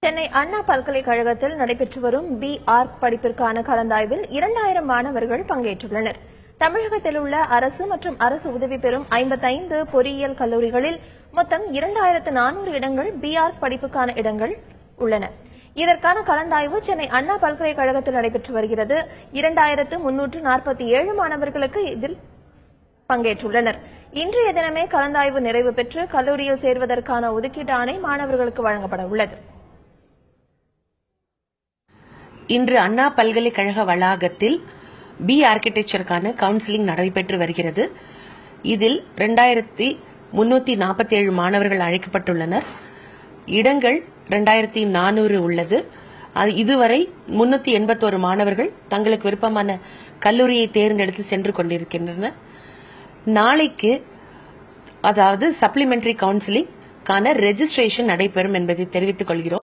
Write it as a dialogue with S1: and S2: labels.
S1: சென்னை அண்ணா பல்கலைக்கழகத்தில் நடைபெற்று வரும் B.Arch படிப்பிற்கான கலந்தாய்வில் 2000 மாணவர்கள் பங்கேற்றுள்ளனர். தமிழகத்தில் உள்ள அரசு மற்றும் அரசு உதவி பெறும் 55 பொறியியல் கல்லூரிகளில் மொத்தம் 2400 இடங்கள் B.Arch படிப்புக்கான இடங்கள் உள்ளன. இதற்கான கலந்தாய்வு சென்னை அண்ணா பல்கலைக்கழகத்தில் நடைபெற்று வருகிறது. 2347 மாணவர்களுக்கு இதில் பங்கேற்றுள்ளனர். இன்றைய தினமே கலந்தாய்வு நிறைவு பெற்று கல்லூரியில் சேர்வதற்கான ஒதுக்கீட்டு ஆணை மாணவர்களுக்கு வழங்கப்பட உள்ளது.
S2: இன்று அண்ணா பல்கலைக்கழக வளாகத்தில் பி ஆர்கிடெக்சருக்கான கவுன்சிலிங் நடைபெற்று வருகிறது. இதில் 2347 மாணவர்கள் அழைக்கப்பட்டுள்ளனர். இடங்கள் 2400 உள்ளது. இதுவரை 381 மாணவர்கள் தங்களுக்கு விருப்பமான கல்லூரியை தேர்ந்தெடுத்து சென்று கொண்டிருக்கின்றனர். நாளைக்கு அதாவது சப்ளிமெண்டரி கவுன்சிலிங்கான ரெஜிஸ்ட்ரேஷன் நடைபெறும் என்பதை தெரிவித்துக் கொள்கிறோம்.